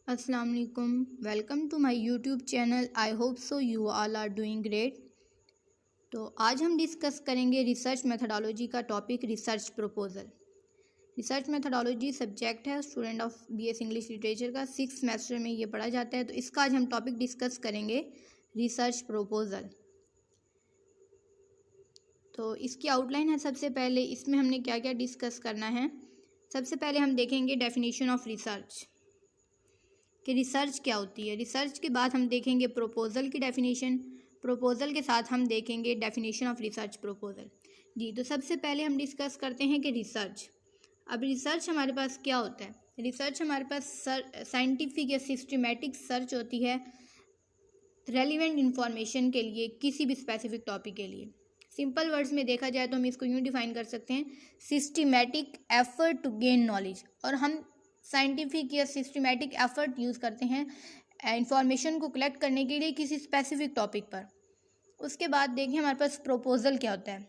अस्सलाम वालेकुम। Welcome to my YouTube channel. I hope so you all are doing great. तो आज हम डिस्कस करेंगे रिसर्च मेथडोलॉजी का topic research proposal. Research methodology subject है student of BS English literature का 6th सेमेस्टर में ये पढ़ा जाता है। तो इसका आज हम टॉपिक डिस्कस करेंगे रिसर्च प्रपोजल। तो इसकी आउटलाइन है। सबसे पहले इसमें हमने क्या क्या डिस्कस करना है। सबसे पहले हम देखेंगे डेफिनेशन ऑफ रिसर्च कि रिसर्च क्या होती है। रिसर्च के बाद हम देखेंगे प्रपोजल की डेफिनेशन। प्रपोजल के साथ हम देखेंगे डेफिनेशन ऑफ रिसर्च प्रपोजल। जी, तो सबसे पहले हम डिस्कस करते हैं कि रिसर्च। अब रिसर्च हमारे पास क्या होता है। रिसर्च हमारे पास साइंटिफिक या सिस्टमेटिक सर्च होती है रेलिवेंट इंफॉर्मेशन के लिए, किसी भी स्पेसिफिक टॉपिक के लिए। सिंपल वर्ड्स में देखा जाए तो हम इसको यूँ डिफाइन कर सकते हैं, systematic effort to gain knowledge. और हम साइंटिफिक या सिस्टमेटिक एफर्ट यूज़ करते हैं इंफॉर्मेशन को कलेक्ट करने के लिए किसी स्पेसिफिक टॉपिक पर। उसके बाद देखिए हमारे पास प्रपोजल क्या होता है।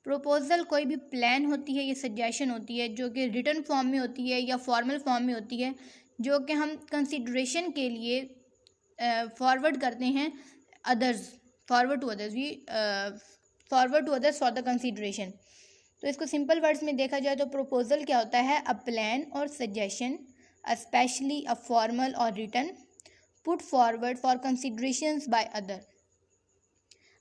प्रपोजल कोई भी प्लान होती है या सजेशन होती है जो कि रिटन फॉर्म में होती है या फॉर्मल फॉर्म में होती है, जो कि हम कंसिडरेशन के लिए फॉरवर्ड करते हैं others, forward to others for the consideration. तो इसको सिंपल वर्ड्स में देखा जाए तो प्रपोजल क्या होता है, अ प्लान और सजेशन स्पेशली अ फॉर्मल और written put forward for considerations by other.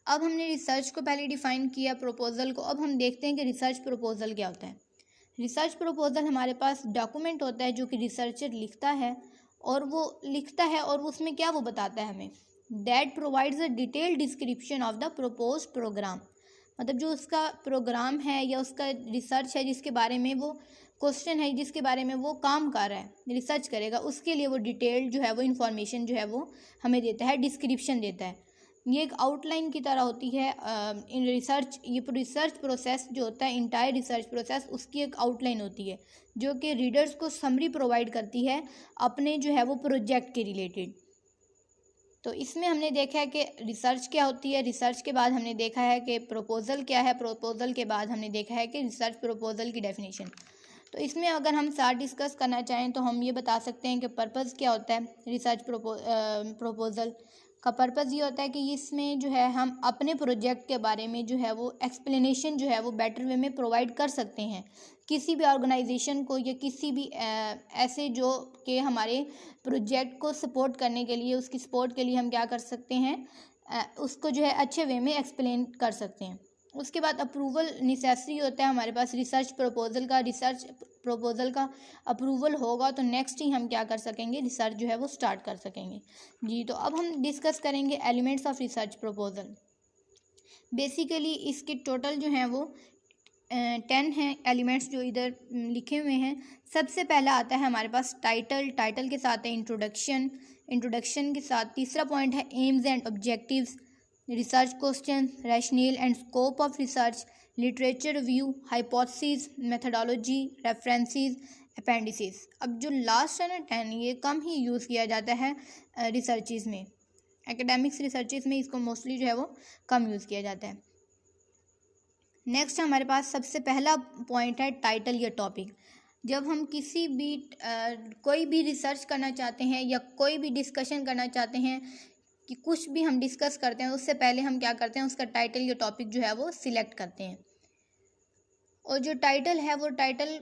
अब हमने रिसर्च को पहले डिफाइन किया, प्रपोजल को। अब हम देखते हैं कि रिसर्च प्रपोजल क्या होता है। रिसर्च प्रपोजल हमारे पास डॉक्यूमेंट होता है जो कि रिसर्चर लिखता है और उसमें क्या वो बताता है हमें, that provides a detailed description of the propose program. मतलब जो उसका प्रोग्राम है या उसका रिसर्च है जिसके बारे में वो क्वेश्चन है, जिसके बारे में वो काम कर रहा है, रिसर्च करेगा, उसके लिए वो डिटेल्ड जो है वो इन्फॉर्मेशन जो है वो हमें देता है, डिस्क्रिप्शन देता है। ये एक आउटलाइन की तरह होती है इन रिसर्च। ये रिसर्च प्रोसेस जो होता है, इंटायर रिसर्च प्रोसेस, उसकी एक आउटलाइन होती है जो कि रीडर्स को समरी प्रोवाइड करती है अपने जो है वो प्रोजेक्ट के रिलेटेड। तो इसमें हमने देखा है कि रिसर्च क्या होती है। रिसर्च के बाद हमने देखा है कि प्रपोजल क्या है। प्रपोजल के बाद हमने देखा है कि रिसर्च प्रपोजल की डेफिनेशन। तो इसमें अगर हम साथ डिस्कस करना चाहें तो हम ये बता सकते हैं कि पर्पज़ क्या होता है रिसर्च प्रपोजल का। पर्पज़ ये होता है कि इसमें जो है हम अपने प्रोजेक्ट के बारे में जो है वो एक्सप्लेनेशन जो है वो बेटर वे में प्रोवाइड कर सकते हैं किसी भी ऑर्गेनाइजेशन को या किसी भी ऐसे जो कि हमारे प्रोजेक्ट को सपोर्ट करने के लिए, उसकी सपोर्ट के लिए हम क्या कर सकते हैं, उसको जो है अच्छे वे में एक्सप्लेन कर सकते हैं। उसके बाद अप्रूवल नेसेसरी होता है हमारे पास रिसर्च प्रपोजल का। रिसर्च प्रपोजल का अप्रूवल होगा तो नेक्स्ट ही हम क्या कर सकेंगे, रिसर्च जो है वो स्टार्ट कर सकेंगे। जी, तो अब हम डिस्कस करेंगे elements of research proposal. Basically इसके टोटल जो हैं वो 10 हैं एलिमेंट्स जो इधर लिखे हुए हैं। सबसे पहला आता है हमारे पास टाइटल। टाइटल के साथ है इंट्रोडक्शन। इंट्रोडक्शन के साथ तीसरा पॉइंट है AIIMS and objectives, research question, rational and scope of research, literature review, hypothesis, methodology, references, appendices. अब जो लास्ट है ना 10, ये कम ही यूज़ किया जाता है रिसर्चेज में, एकेडमिक्स रिसर्चेज में इसको मोस्टली जो है वो कम यूज़ किया जाता है। नेक्स्ट हमारे पास सबसे पहला पॉइंट है टाइटल या टॉपिक। जब हम किसी भी कोई भी रिसर्च करना चाहते हैं या कोई भी डिस्कशन करना चाहते हैं कि कुछ भी हम डिस्कस करते हैं, उससे पहले हम क्या करते हैं, उसका टाइटल या टॉपिक जो है वो सिलेक्ट करते हैं। और जो टाइटल है वो title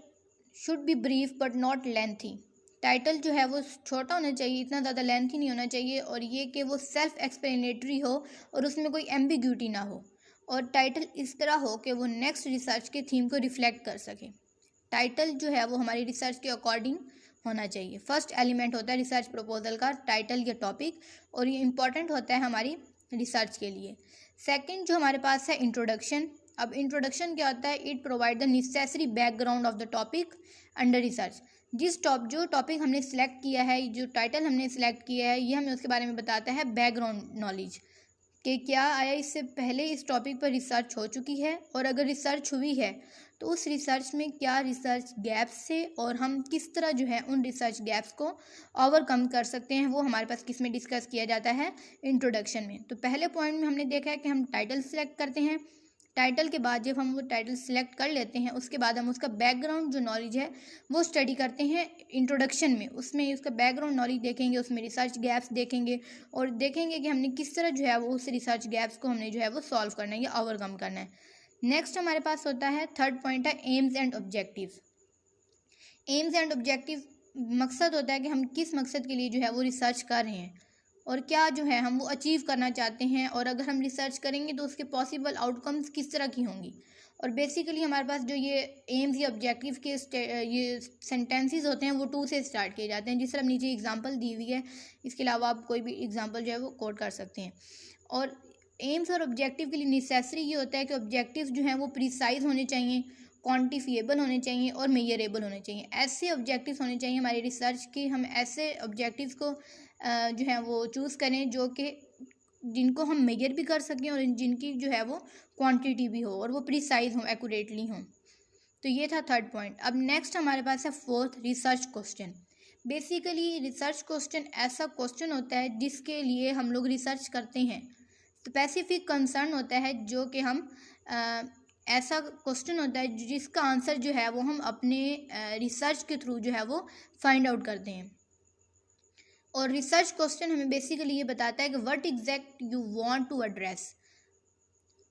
should be brief but not lengthy. Title जो है वो छोटा होना चाहिए, इतना ज़्यादा लेंथी नहीं होना चाहिए, और ये कि वो सेल्फ एक्सप्लेनेटरी हो और उसमें कोई एम्बिग्यूटी ना हो। और टाइटल इस तरह हो कि वो नेक्स्ट रिसर्च के थीम को रिफ्लेक्ट कर सके। टाइटल जो है वो हमारी रिसर्च के अकॉर्डिंग होना चाहिए। फर्स्ट एलिमेंट होता है रिसर्च प्रपोजल का टाइटल या टॉपिक, और ये इम्पॉर्टेंट होता है हमारी रिसर्च के लिए। सेकंड जो हमारे पास है इंट्रोडक्शन। अब इंट्रोडक्शन क्या होता है, it provide the necessary background of the topic under research. जो टॉपिक हमने सेलेक्ट किया है, जो टाइटल हमने सेलेक्ट किया है, ये हमें उसके बारे में बताता है बैकग्राउंड नॉलेज कि क्या आया इससे पहले इस टॉपिक पर रिसर्च हो चुकी है, और अगर रिसर्च हुई है तो उस रिसर्च में क्या रिसर्च गैप्स है और हम किस तरह जो है उन रिसर्च गैप्स को ओवरकम कर सकते हैं, वो हमारे पास किस में डिस्कस किया जाता है, इंट्रोडक्शन में। तो पहले पॉइंट में हमने देखा है कि हम टाइटल सेलेक्ट करते हैं, टाइटल के बाद जब हम वो टाइटल सिलेक्ट कर लेते हैं उसके बाद हम उसका बैकग्राउंड जो नॉलेज है वो स्टडी करते हैं इंट्रोडक्शन में। उसमें उसका बैकग्राउंड नॉलेज देखेंगे, उसमें रिसर्च गैप्स देखेंगे और देखेंगे कि हमने किस तरह जो है वो उस रिसर्च गैप्स को हमने जो है वो सॉल्व करना है या ओवरकम करना है। नेक्स्ट हमारे पास होता है थर्ड पॉइंट है AIIMS and objective. AIIMS and objective मकसद होता है कि हम किस मकसद के लिए जो है वो रिसर्च कर रहे हैं और क्या जो है हम वो अचीव करना चाहते हैं, और अगर हम रिसर्च करेंगे तो उसके पॉसिबल आउटकम्स किस तरह की होंगी। और बेसिकली हमारे पास जो ये एम्स या ऑब्जेक्टिव के ये सेंटेंसेस होते हैं वो 2 से स्टार्ट किए जाते हैं, जिस तरह नीचे एग्जांपल दी हुई है। इसके अलावा आप कोई भी एग्जांपल जो है वो कोट कर सकते हैं। और एम्स और ऑब्जेक्टिव के लिए नेसेसरी ये होता है कि ऑब्जेक्टिव जो हैं वो प्रिसाइज होने चाहिए, क्वान्टिफिएबल होने चाहिए और मेजरेबल होने चाहिए। ऐसे ऑब्जेक्टिव्स होने चाहिए हमारी रिसर्च के, हम ऐसे ऑब्जेक्टिव्स को जो है वो चूज़ करें जो कि जिनको हम मेजर भी कर सकें और जिनकी जो है वो क्वांटिटी भी हो और वो प्रिसाइज हो, एक्यूरेटली हो। तो ये था थर्ड पॉइंट। अब नेक्स्ट हमारे पास है fourth, research question. Basically research question ऐसा क्वेश्चन होता है जिसके लिए हम लोग रिसर्च करते हैं। स्पेसिफिक कंसर्न होता है जो कि हम ऐसा क्वेश्चन होता है जिसका आंसर जो है वो हम अपने रिसर्च के थ्रू जो है वो फाइंड आउट करते हैं। और रिसर्च क्वेश्चन हमें बेसिकली ये बताता है कि what exact you want to address.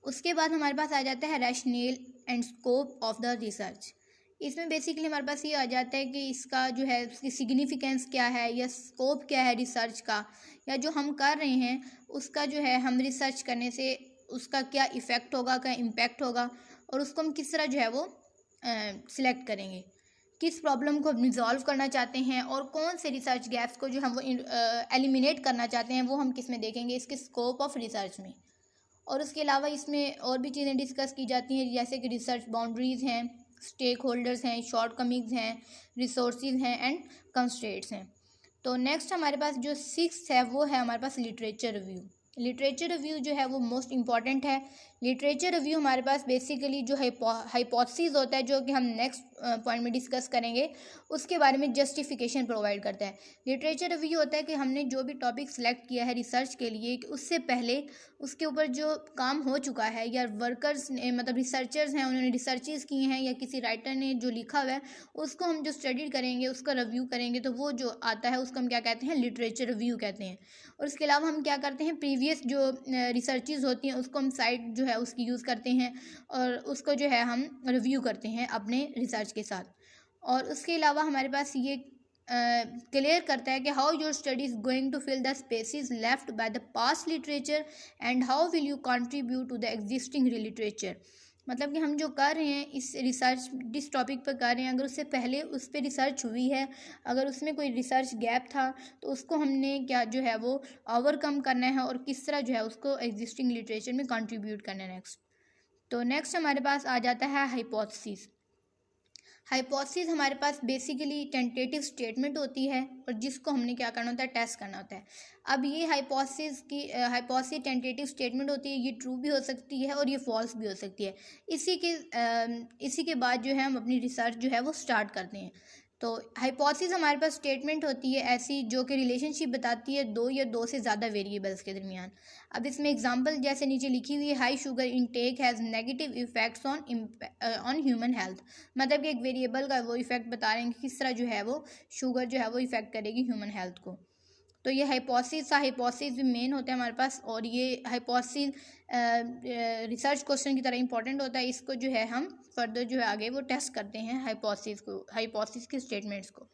उसके बाद हमारे पास आ जाता है rational and scope of the research. इसमें बेसिकली हमारे पास ये आ जाता है कि इसका जो है उसकी सिग्निफिकेंस क्या है या स्कोप क्या है रिसर्च का, या जो हम कर रहे हैं उसका जो है हम रिसर्च करने से उसका क्या इफ़ेक्ट होगा, क्या इम्पैक्ट होगा, और उसको हम किस तरह जो है वो सिलेक्ट करेंगे, किस प्रॉब्लम को हम रिजॉल्व करना चाहते हैं और कौन से रिसर्च गैप्स को जो हम वो एलिमिनेट करना चाहते हैं वो हम किस में देखेंगे, इसके स्कोप ऑफ रिसर्च में। और उसके अलावा इसमें और भी चीज़ें डिस्कस की जाती हैं जैसे कि रिसर्च बाउंड्रीज़ हैं, स्टेक होल्डर्स हैं, शॉर्टकमिंग्स हैं, रिसोर्सेज हैं एंड कंस्ट्रेंट्स हैं। तो नेक्स्ट हमारे पास जो 6th है वो है हमारे पास लिटरेचर रिव्यू। लिटरेचर रिव्यू जो है वो मोस्ट इंपॉर्टेंट है। लिटरेचर रिव्यू हमारे पास बेसिकली जो हाइपोथेसिस होता है जो कि हम नेक्स्ट पॉइंट में डिस्कस करेंगे, उसके बारे में जस्टिफिकेशन प्रोवाइड करता है। लिटरेचर रिव्यू होता है कि हमने जो भी टॉपिक सेलेक्ट किया है रिसर्च के लिए कि उससे पहले उसके ऊपर जो काम हो चुका है या वर्कर्स ने मतलब रिसर्चर्स हैं उन्होंने रिसर्चेस किए हैं या किसी राइटर ने जो लिखा हुआ है उसको हम जो स्टडी करेंगे उसका रिव्यू करेंगे, तो वो जो आता है उसको हम क्या कहते हैं, लिटरेचर रिव्यू कहते हैं। और इसके अलावा हम क्या करते हैं, प्रीवियस जो रिसर्चेस होती हैं उसको हम साइट जो है उसकी यूज़ करते हैं और उसको जो है हम रिव्यू करते हैं अपने रिसर्च के साथ। और उसके अलावा हमारे पास ये क्लियर करता है कि how your study is going to fill the spaces left by the past literature and how will you contribute to the existing literature. मतलब कि हम जो कर रहे हैं इस रिसर्च जिस टॉपिक पर कर रहे हैं, अगर उससे पहले उस पर रिसर्च हुई है, अगर उसमें कोई रिसर्च गैप था तो उसको हमने क्या जो है वो ओवरकम करना है और किस तरह जो है उसको एग्जिस्टिंग लिटरेचर में कंट्रीब्यूट करना है नेक्स्ट। तो नेक्स्ट हमारे पास आ जाता है हाइपोथेसिस। हाइपोथेसिस हमारे पास बेसिकली टेंटेटिव स्टेटमेंट होती है और जिसको हमने क्या करना होता है, टेस्ट करना होता है। अब ये हाइपोथेसिस टेंटेटिव स्टेटमेंट होती है, ये ट्रू भी हो सकती है और ये फॉल्स भी हो सकती है। इसी के बाद जो है हम अपनी रिसर्च जो है वो स्टार्ट करते हैं। तो हाइपोथेसिस हमारे पास स्टेटमेंट होती है ऐसी जो कि रिलेशनशिप बताती है दो या दो से ज़्यादा वेरिएबल्स के दरमियान। अब इसमें एग्जांपल जैसे नीचे लिखी हुई है, high sugar intake has negative effects on human health. मतलब कि एक वेरिएबल का वो इफेक्ट बता रहे हैं कि किस तरह जो है वो शुगर जो है वो इफेक्ट करेगी ह्यूमन हेल्थ को। तो ये हाइपोथेसिस भी मेन होता है हमारे पास और ये हाइपोथेसिस रिसर्च क्वेश्चन की तरह इंपॉर्टेंट होता है। इसको जो है हम फर्दर जो है आगे वो टेस्ट करते हैं हाइपोथेसिस के स्टेटमेंट्स को।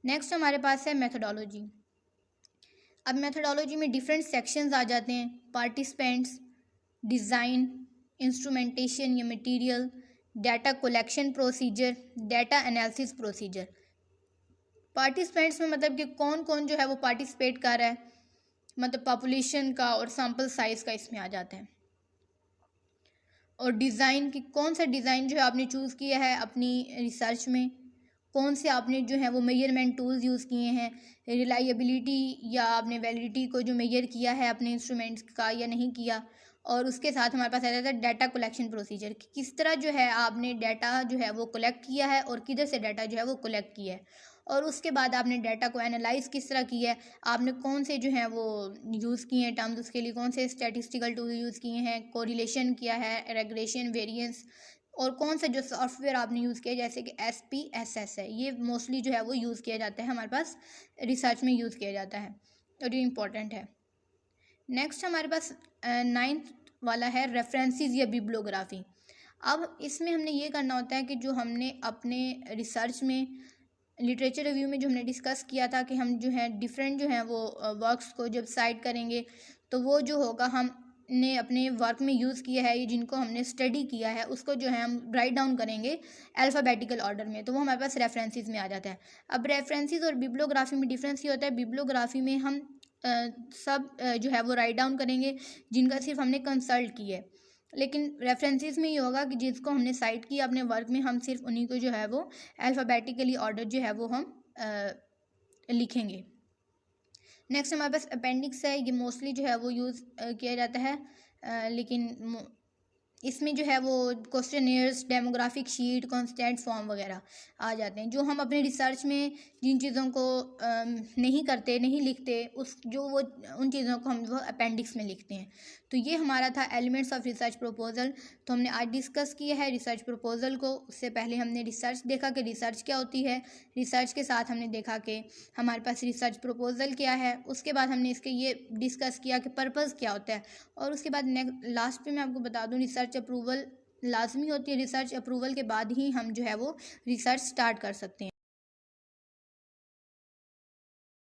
नेक्स्ट हमारे पास है मेथोडोलॉजी। अब मेथोडोलॉजी में डिफरेंट सेक्शंस आ जाते हैं, पार्टिसिपेंट्स, डिज़ाइन, इंस्ट्रूमेंटेशन या material, data collection procedure, data analysis procedure. Participants में मतलब कि कौन कौन जो है वो पार्टिसिपेट कर रहा है, मतलब पॉपुलेशन का और सैम्पल साइज का इसमें आ जाता है। और डिज़ाइन की कौन सा डिज़ाइन जो है आपने चूज़ किया है अपनी रिसर्च में, कौन से आपने जो है वो मेजरमेंट टूल्स यूज़ किए हैं, रिलायबिलिटी या आपने वैलिडिटी को जो मेजर किया है अपने इंस्ट्रूमेंट्स का या नहीं किया। और उसके साथ हमारे पास आ जाता है डाटा कलेक्शन प्रोसीजर, किस तरह जो है आपने डाटा जो है वो कलेक्ट किया है और किधर से डाटा जो है वो कलेक्ट किया है। और उसके बाद आपने डाटा को एनालाइज किस तरह किया है, आपने कौन से जो हैं वो यूज़ किए हैं टर्म्स, उसके लिए कौन से स्टैटिस्टिकल टूल यूज़ किए हैं, कोरिलेशन किया है, रेग्रेशन, वेरिएंस, और कौन सा जो सॉफ्टवेयर आपने यूज़ किया जैसे कि SPSS है, ये मोस्टली जो है वो यूज़ किया जाता है, हमारे पास रिसर्च में यूज़ किया जाता है और ये इम्पॉर्टेंट है। नेक्स्ट हमारे पास 9th वाला है रेफरेंसेस या बिब्लियोग्राफी। अब इसमें हमने ये करना होता है कि जो हमने अपने रिसर्च में लिटरेचर रिव्यू में जो हमने डिस्कस किया था कि हम जो है डिफरेंट जो हैं वो वर्क्स को जब साइट करेंगे तो वो जो होगा हमने अपने वर्क में यूज़ किया है, ये जिनको हमने स्टडी किया है उसको जो है हम राइट डाउन करेंगे अल्फ़ाबेटिकल ऑर्डर में, तो वो हमारे पास रेफरेंसेस में आ जाता है। अब रेफरेंसेस और बिब्लियोग्राफी में डिफरेंस ये होता है, बिब्लियोग्राफी में हम सब जो है वो राइट डाउन करेंगे जिनका सिर्फ हमने कंसल्ट किया है, लेकिन रेफरेंसेस में ये होगा कि जिसको हमने साइट किया अपने वर्क में हम सिर्फ उन्हीं को जो है वो अल्फ़ाबेटिकली ऑर्डर जो है वो हम लिखेंगे। नेक्स्ट हमारे पास अपेंडिक्स है, ये मोस्टली जो है वो यूज़ किया जाता है, लेकिन इसमें जो है वो questionnaires, demographic sheet, constant form वगैरह आ जाते हैं। जो हम अपने रिसर्च में जिन चीज़ों को नहीं करते, नहीं लिखते, उन चीज़ों को हम वो अपेंडिक्स में लिखते हैं। तो ये हमारा था एलिमेंट्स ऑफ रिसर्च प्रपोजल। तो हमने आज डिस्कस किया है रिसर्च प्रपोजल को। उससे पहले हमने रिसर्च देखा कि रिसर्च क्या होती है, रिसर्च के साथ हमने देखा कि हमारे पास रिसर्च प्रपोजल क्या है, उसके बाद हमने इसके ये डिस्कस किया कि पर्पज़ क्या होता है, और उसके बाद लास्ट पे मैं आपको बता दूं रिसर्च अप्रूवल लाजमी होती है, रिसर्च अप्रूवल के बाद ही हम जो है वो रिसर्च स्टार्ट कर सकते हैं।